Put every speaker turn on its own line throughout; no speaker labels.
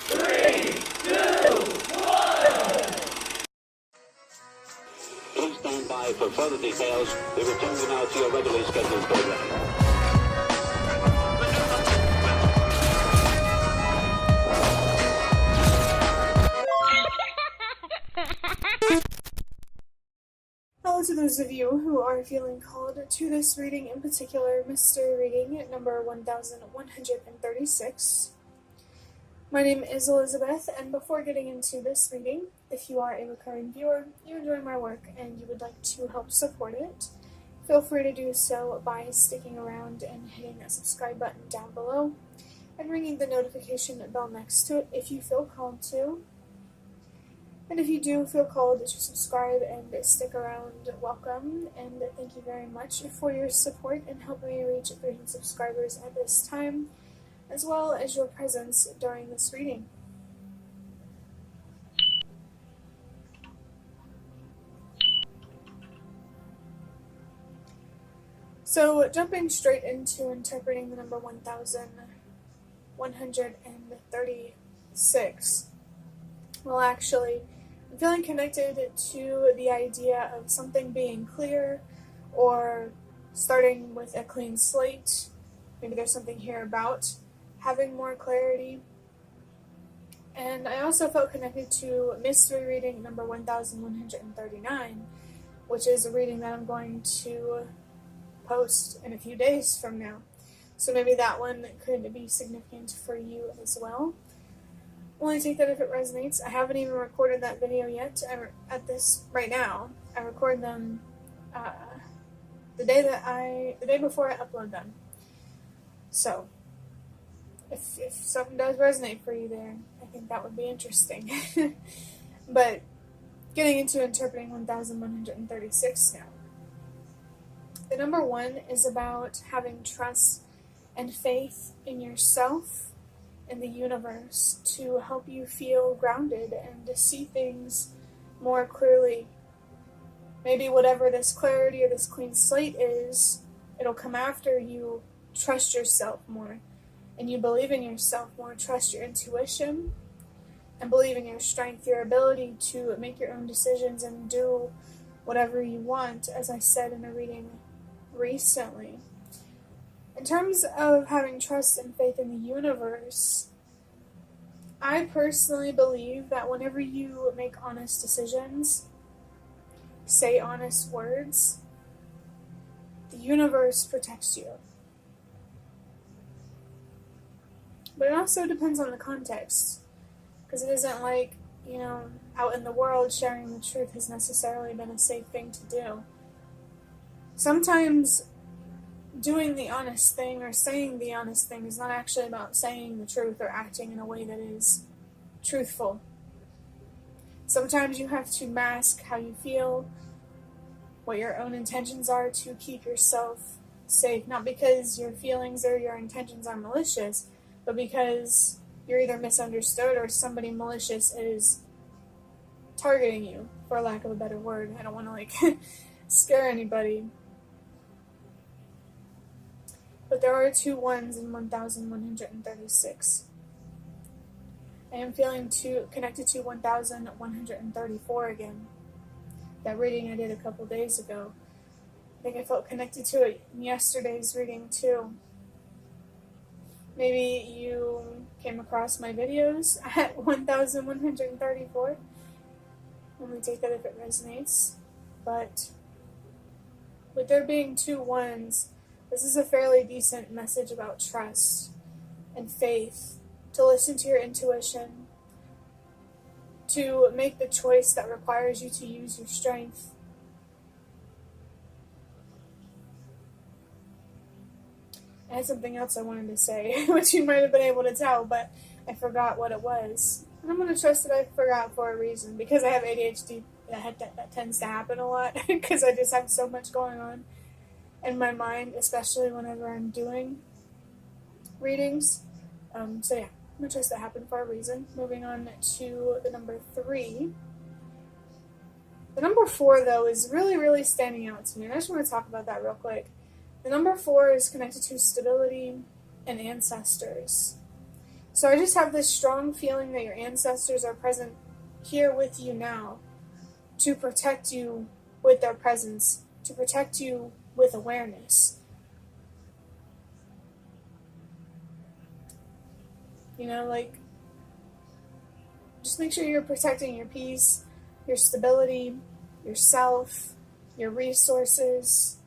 3, 2, 1.
Please stand by for further details. We return you now to your regularly scheduled program.
Hello to those of you who are feeling called to this reading, in particular, mystery reading number 1136. My name is Elizabeth, and before getting into this reading, if you are a recurring viewer, you enjoy my work, and you would like to help support it, feel free to do so by sticking around and hitting that subscribe button down below, and ringing the notification bell next to it if you feel called to. And if you do feel called to subscribe and stick around, welcome, and thank you very much for your support in helping me reach 300 subscribers at this time, as well as your presence during this reading. So, jumping straight into interpreting the number 1136, well, actually, I'm feeling connected to the idea of something being clear or starting with a clean slate. Maybe there's something here about having more clarity. And I also felt connected to mystery reading number 1139, which is a reading that I'm going to post in a few days from now. So maybe that one could be significant for you as well. Only take that if it resonates. I haven't even recorded that video yet. Right now. I record them the day before I upload them. So if something does resonate for you there, I think that would be interesting. But getting into interpreting 1136 now. The number 1 is about having trust and faith in yourself and the universe to help you feel grounded and to see things more clearly. Maybe whatever this clarity or this clean slate is, it'll come after you trust yourself more and you believe in yourself more, trust your intuition and believe in your strength, your ability to make your own decisions and do whatever you want, as I said in a reading recently. In terms of having trust and faith in the universe, I personally believe that whenever you make honest decisions, say honest words, the universe protects you. But it also depends on the context, because it isn't like, out in the world sharing the truth has necessarily been a safe thing to do. Sometimes doing the honest thing or saying the honest thing is not actually about saying the truth or acting in a way that is truthful. Sometimes you have to mask how you feel, what your own intentions are to keep yourself safe, not because your feelings or your intentions are malicious, but because you're either misunderstood or somebody malicious is targeting you, for lack of a better word. I don't want to scare anybody. But there are 2 1s in 1136. I am feeling connected to 1134 again. That reading I did a couple days ago. I think I felt connected to it in yesterday's reading too. Maybe you came across my videos at 1134. Only take that if it resonates. But with there being 2 1s, this is a fairly decent message about trust and faith, to listen to your intuition, to make the choice that requires you to use your strength. I had something else I wanted to say, which you might have been able to tell, but I forgot what it was. And I'm going to trust that I forgot for a reason, because I have ADHD. That tends to happen a lot, because I just have so much going on in my mind, especially whenever I'm doing readings. So yeah, I'm going to trust that happened for a reason. Moving on to the number 3. The number 4, though, is really, really standing out to me, and I just want to talk about that real quick. The number 4 is connected to stability and ancestors. So I just have this strong feeling that your ancestors are present here with you now to protect you with their presence, to protect you with awareness. You know, like, just make sure you're protecting your peace, your stability, yourself, your resources.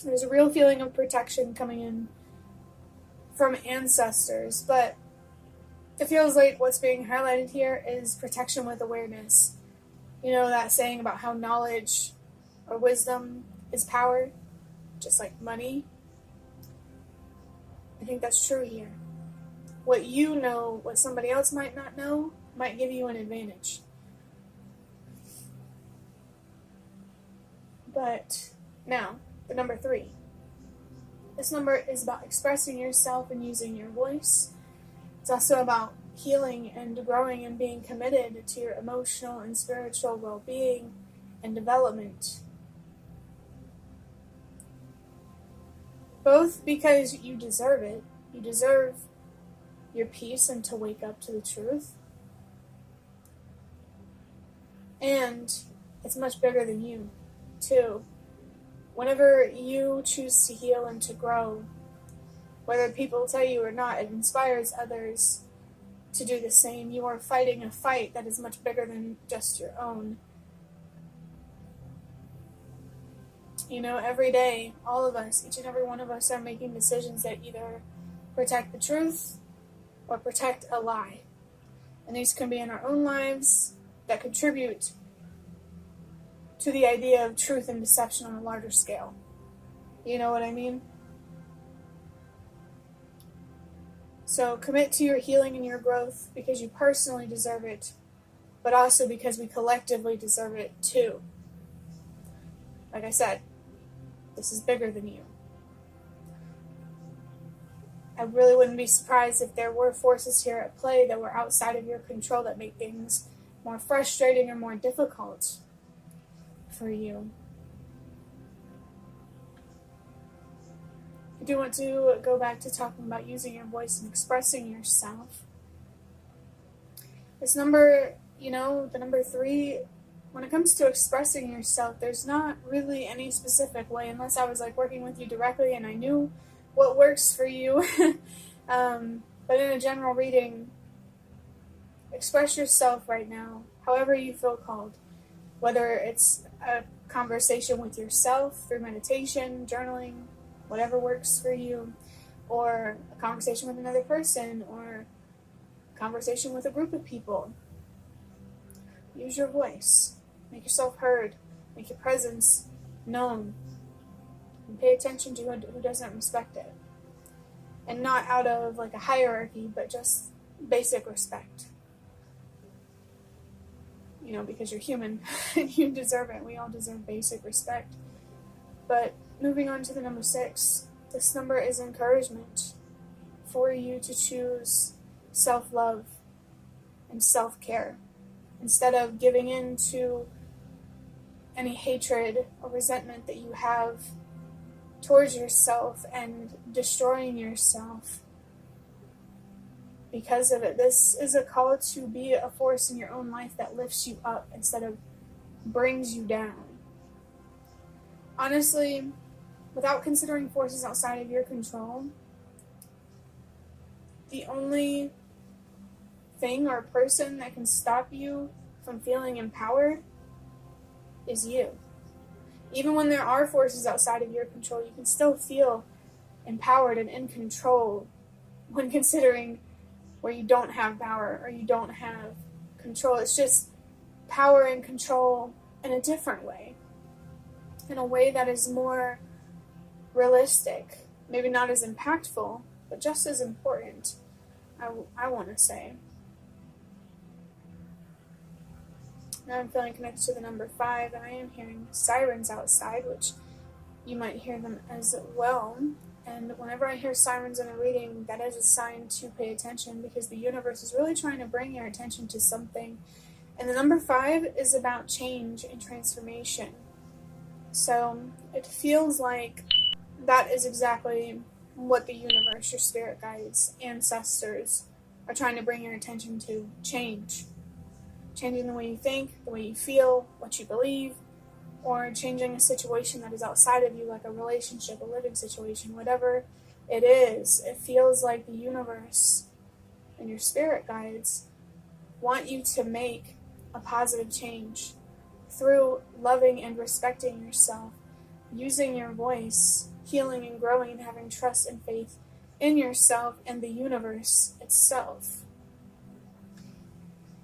There's a real feeling of protection coming in from ancestors, but it feels like what's being highlighted here is protection with awareness. You know that saying about how knowledge or wisdom is power, just like money? I think that's true here. What you know, what somebody else might not know, might give you an advantage. But now, the number 3. This number is about expressing yourself and using your voice. It's also about healing and growing and being committed to your emotional and spiritual well-being and development. Both because you deserve it. You deserve your peace and to wake up to the truth. And it's much bigger than you, too. Whenever you choose to heal and to grow, whether people tell you or not, it inspires others to do the same. You are fighting a fight that is much bigger than just your own. You know, every day, all of us, each and every one of us are making decisions that either protect the truth or protect a lie. And these can be in our own lives that contribute to the idea of truth and deception on a larger scale. You know what I mean? So commit to your healing and your growth because you personally deserve it, but also because we collectively deserve it too. Like I said, this is bigger than you. I really wouldn't be surprised if there were forces here at play that were outside of your control that make things more frustrating or more difficult for you. I do want to go back to talking about using your voice and expressing yourself. This number, you know, the number 3, when it comes to expressing yourself, there's not really any specific way, unless I was like working with you directly and I knew what works for you. But in a general reading, express yourself right now, however you feel called. Whether it's a conversation with yourself through meditation, journaling, whatever works for you, or a conversation with another person, or a conversation with a group of people. Use your voice. Make yourself heard. Make your presence known. And pay attention to who doesn't respect it. And not out of like a hierarchy, but just basic respect. You know, because you're human and you deserve it. We all deserve basic respect. But moving on to the number 6, this number is encouragement for you to choose self-love and self-care instead of giving in to any hatred or resentment that you have towards yourself and destroying yourself because of it. This is a call to be a force in your own life that lifts you up instead of brings you down. Honestly, without considering forces outside of your control, the only thing or person that can stop you from feeling empowered is you. Even when there are forces outside of your control, you can still feel empowered and in control when considering where you don't have power or you don't have control. It's just power and control in a different way, in a way that is more realistic, maybe not as impactful, but just as important, I want to say. Now I'm feeling connected to the number 5, and I am hearing sirens outside, which you might hear them as well. And whenever I hear sirens in a reading, that is a sign to pay attention because the universe is really trying to bring your attention to something. And the number 5 is about change and transformation. So it feels like that is exactly what the universe, your spirit guides, ancestors are trying to bring your attention to. Change. Changing the way you think, the way you feel, what you believe, or changing a situation that is outside of you, like a relationship, a living situation, whatever it is. It feels like the universe and your spirit guides want you to make a positive change through loving and respecting yourself, using your voice, healing and growing, and having trust and faith in yourself and the universe itself.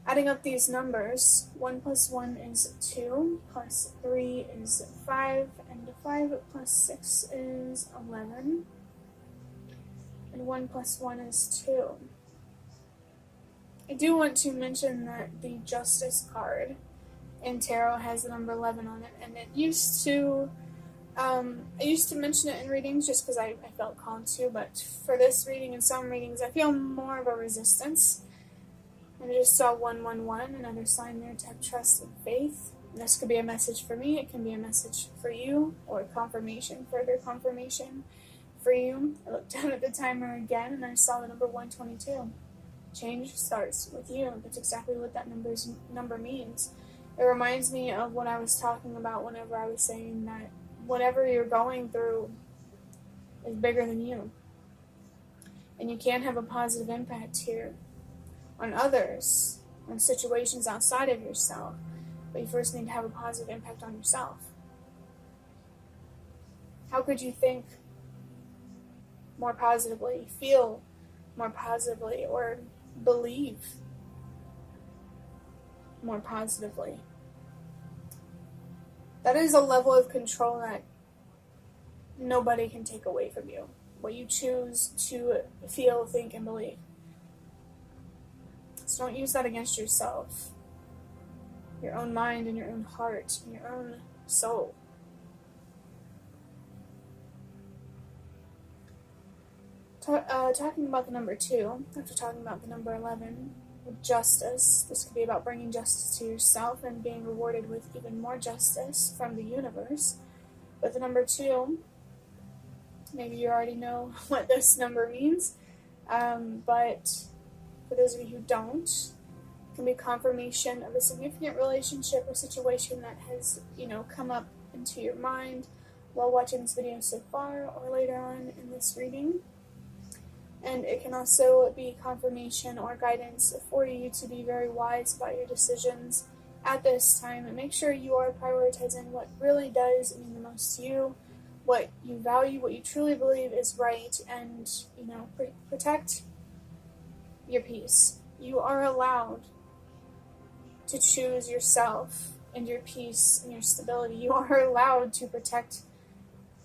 Adding up these numbers, 1 plus 1 is 2, plus 3 is 5, and 5 plus 6 is 11, and 1 plus 1 is 2. I do want to mention that the Justice card in tarot has the number 11 on it, and I used to mention it in readings just because I felt called to, but for this reading and some readings, I feel more of a resistance. And I just saw 111, another sign there to have trust and faith. And this could be a message for me, it can be a message for you, or confirmation, further confirmation for you. I looked down at the timer again, and I saw the number 122. Change starts with you. That's exactly what that number means. It reminds me of what I was talking about whenever I was saying that whatever you're going through is bigger than you. And you can have a positive impact here on others, on situations outside of yourself. But you first need to have a positive impact on yourself. How could you think more positively, feel more positively, or believe more positively? That is a level of control that nobody can take away from you. What you choose to feel, think, and believe. So don't use that against yourself, your own mind and your own heart and your own soul. Talking about the number 2, after talking about the number 11, with justice, this could be about bringing justice to yourself and being rewarded with even more justice from the universe. But the number 2, maybe you already know what this number means, but for those of you who don't, it can be confirmation of a significant relationship or situation that has, come up into your mind while watching this video so far or later on in this reading. And it can also be confirmation or guidance for you to be very wise about your decisions at this time, and make sure you are prioritizing what really does mean the most to you, what you value, what you truly believe is right, and, protect your peace. You are allowed to choose yourself and your peace and your stability. You are allowed to protect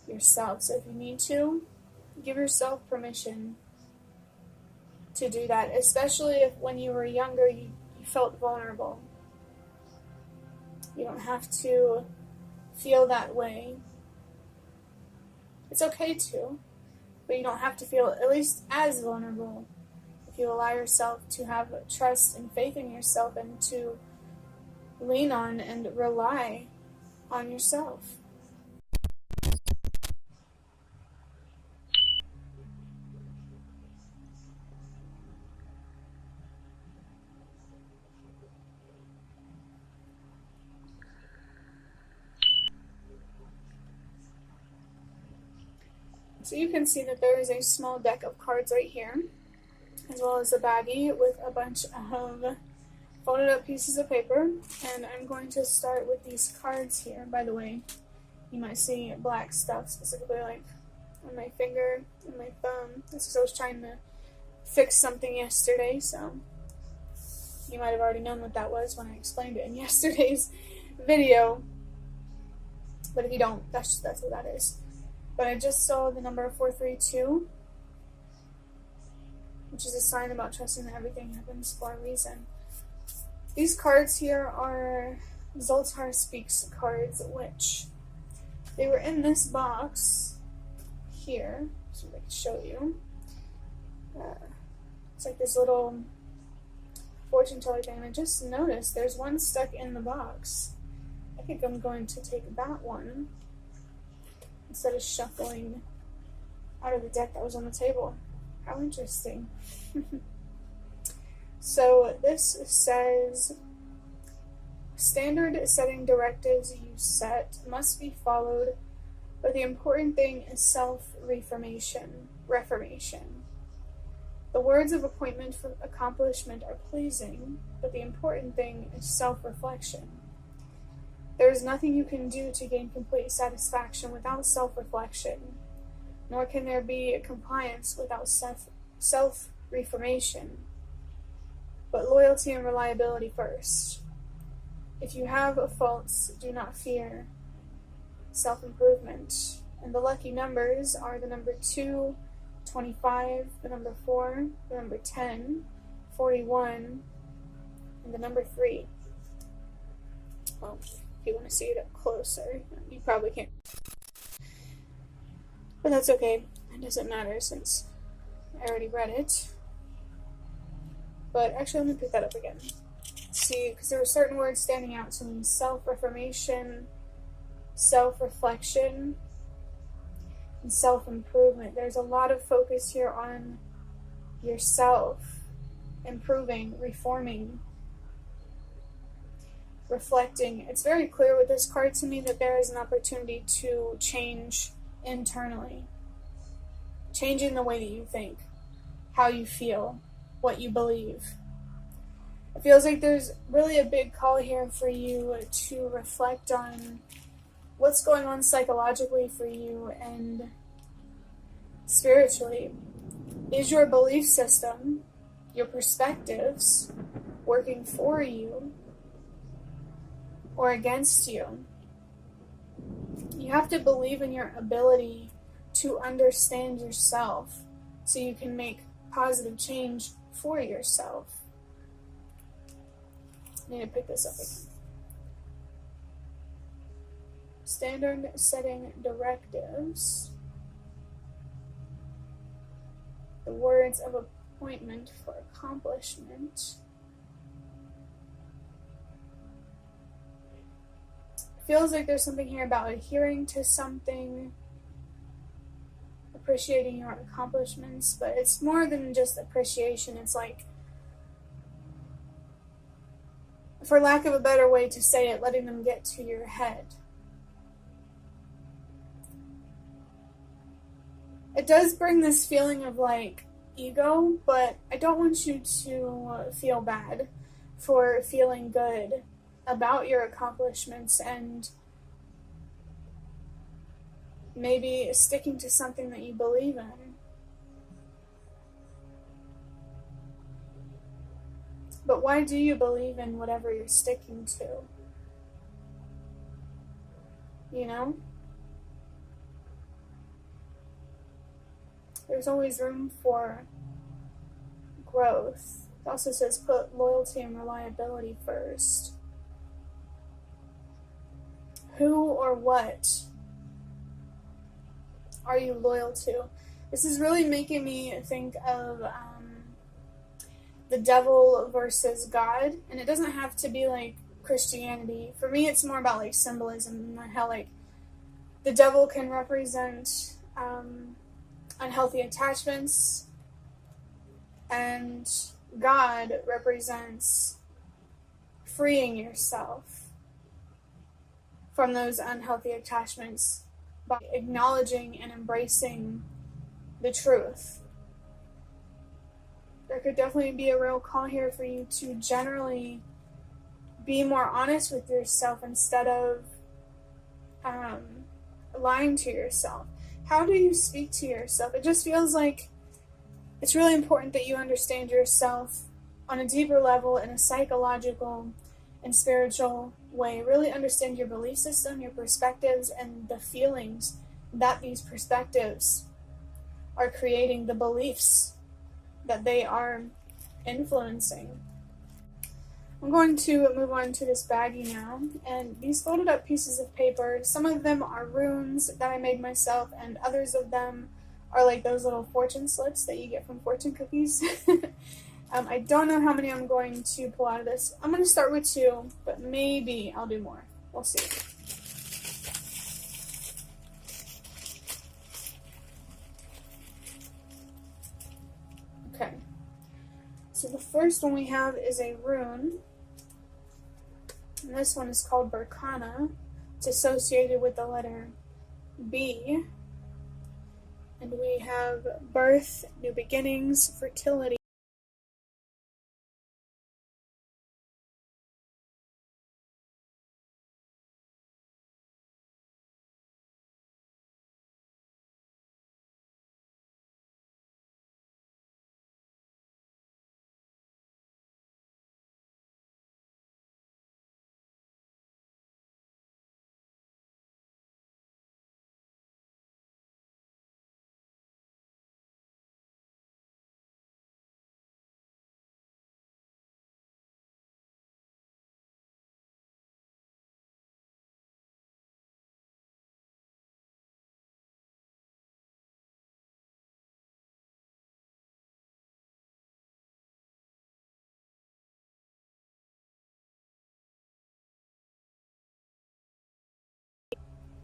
yourself. So if you need to, give yourself permission to do that, especially if when you were younger you felt vulnerable. You don't have to feel that way. It's okay to, but you don't have to feel at least as vulnerable if you allow yourself to have trust and faith in yourself and to lean on and rely on yourself. So you can see that there is a small deck of cards right here, as well as a baggie with a bunch of folded up pieces of paper. And I'm going to start with these cards here. By the way, you might see black stuff, specifically like on my finger and my thumb. That's because I was trying to fix something yesterday, so you might have already known what that was when I explained it in yesterday's video. But if you don't, that's what that is. But I just saw the number 432, which is a sign about trusting that everything happens for a reason. These cards here are Zoltar Speaks cards, which they were in this box here, so I can show you. It's like this little fortune teller thing, and I just noticed there's one stuck in the box. I think I'm going to take that one instead of shuffling out of the deck that was on the table. How interesting. So this says, standard setting directives you set must be followed, but the important thing is reformation. The words of appointment for accomplishment are pleasing, but the important thing is self-reflection. There is nothing you can do to gain complete satisfaction without self-reflection, nor can there be compliance without self-reformation. But loyalty and reliability first. If you have faults, do not fear. Self-improvement. And the lucky numbers are the number 2, 25, the number 4, the number 10, 41, and the number 3. Well, if you want to see it up closer, you probably can't. But that's okay. It doesn't matter since I already read it. But actually, let me pick that up again. See, because there were certain words standing out to me. Self-reformation, self-reflection, and self-improvement. There's a lot of focus here on yourself, improving, reforming, reflecting. It's very clear with this card to me that there is an opportunity to change internally. Changing the way that you think, how you feel, what you believe. It feels like there's really a big call here for you to reflect on what's going on psychologically for you and spiritually. Is your belief system, your perspectives, working for you or against you? You have to believe in your ability to understand yourself so you can make positive change for yourself. I need to pick this up again. Standard setting directives. The words of appointment for accomplishment. Feels like there's something here about adhering to something, appreciating your accomplishments, but it's more than just appreciation. It's like, for lack of a better way to say it, letting them get to your head. It does bring this feeling of like ego, but I don't want you to feel bad for feeling good about your accomplishments and maybe sticking to something that you believe in. But why do you believe in whatever you're sticking to? You know? There's always room for growth. It also says put loyalty and reliability first. Who or what are you loyal to? This is really making me think of the devil versus God, and it doesn't have to be like Christianity. For me, it's more about like symbolism and how like the devil can represent unhealthy attachments, and God represents freeing yourself from those unhealthy attachments by acknowledging and embracing the truth. There could definitely be a real call here for you to generally be more honest with yourself instead of lying to yourself. How do you speak to yourself? It just feels like it's really important that you understand yourself on a deeper level, in a psychological and spiritual way. Really understand your belief system, your perspectives, and the feelings that these perspectives are creating, the beliefs that they are influencing. I'm going to move on to this baggie now, and these folded up pieces of paper, some of them are runes that I made myself, and others of them are like those little fortune slips that you get from fortune cookies. I don't know how many I'm going to pull out of this. I'm going to start with 2, but maybe I'll do more. We'll see. So the first one we have is a rune, and this one is called Berkana. It's associated with the letter B, and we have birth, new beginnings, fertility.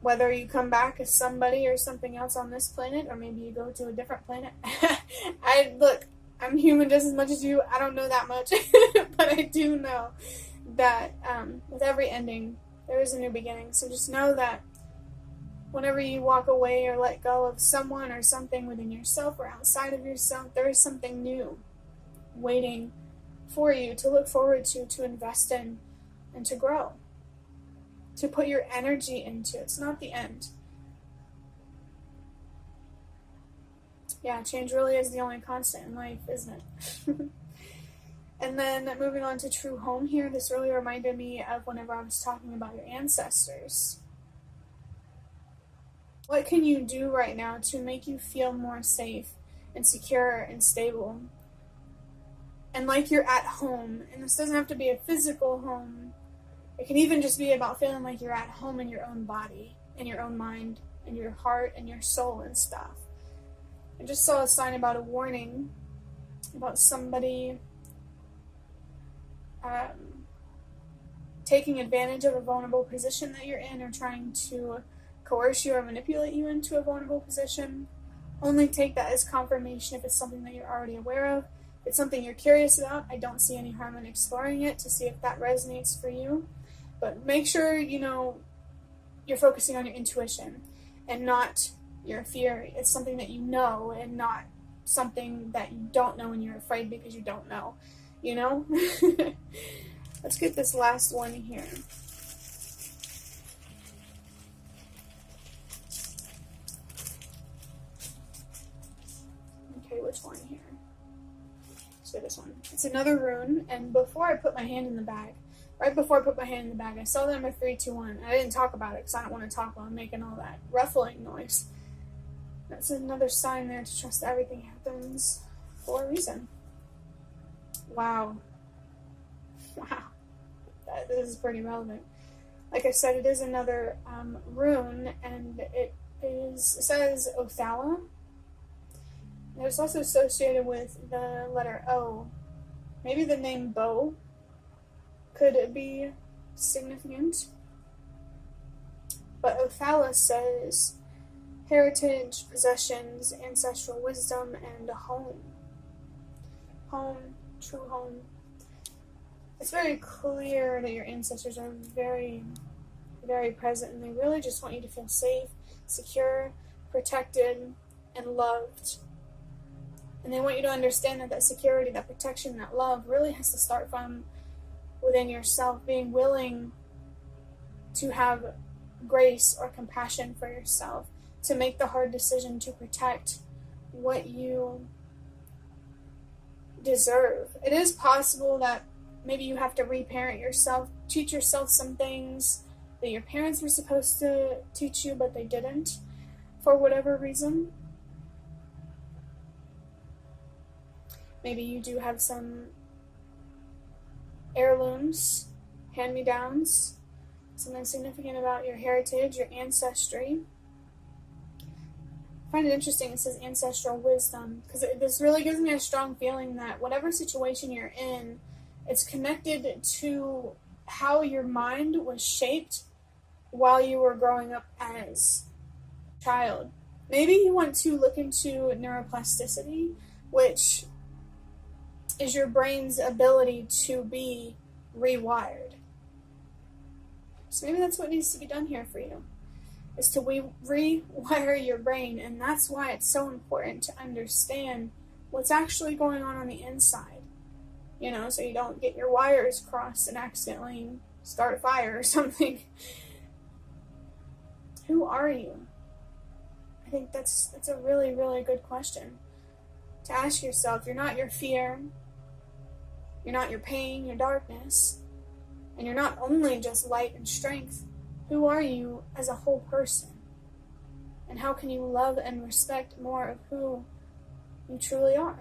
Whether you come back as somebody or something else on this planet, or maybe you go to a different planet. I'm human just as much as you. I don't know that much, but I do know that with every ending, there is a new beginning. So just know that whenever you walk away or let go of someone or something within yourself or outside of yourself, there is something new waiting for you to look forward to invest in, and to grow, to put your energy into. It's not the end. Yeah, change really is the only constant in life, isn't it? And then moving on to true home here, this really reminded me of whenever I was talking about your ancestors. What can you do right now to make you feel more safe and secure and stable? And like you're at home. And this doesn't have to be a physical home. It can even just be about feeling like you're at home in your own body, in your own mind, in your heart, and your soul and stuff. I just saw a sign about a warning about somebody taking advantage of a vulnerable position that you're in, or trying to coerce you or manipulate you into a vulnerable position. Only take that as confirmation if it's something that you're already aware of. If it's something you're curious about, I don't see any harm in exploring it to see if that resonates for you. But make sure, you're focusing on your intuition and not your fear. It's something that you know, and not something that you don't know and you're afraid because you don't know. Let's get this last one here. Okay, which one here? So this one. It's another rune, and before I put my hand in the bag, right before I put my hand in the bag, I saw the number 321. I didn't talk about it because I don't want to talk while I'm making all that ruffling noise. That's another sign there to trust that everything happens for a reason. Wow. Wow. This is pretty relevant. Like I said, it is another rune, and it says Othala. And it's also associated with the letter O. Maybe the name Bo could be significant. But Othala says heritage, possessions, ancestral wisdom, and a home. Home, true home. It's very clear that your ancestors are very, very present, and they really just want you to feel safe, secure, protected, and loved. And they want you to understand that security, that protection, that love really has to start from within yourself, being willing to have grace or compassion for yourself, to make the hard decision to protect what you deserve. It is possible that maybe you have to reparent yourself, teach yourself some things that your parents were supposed to teach you, but they didn't, for whatever reason. Maybe you do have some heirlooms, hand-me-downs, something significant about your heritage, your ancestry. I find it interesting, it says ancestral wisdom, because this really gives me a strong feeling that whatever situation you're in, it's connected to how your mind was shaped while you were growing up as a child. Maybe you want to look into neuroplasticity, which is your brain's ability to be rewired. So maybe that's what needs to be done here for you, is to rewire your brain. And that's why it's so important to understand what's actually going on the inside. You know, so you don't get your wires crossed and accidentally start a fire or something. Who are you? I think that's a really, really good question to ask yourself. You're not your fear. You're not your pain, your darkness. And you're not only just light and strength. Who are you as a whole person? And how can you love and respect more of who you truly are?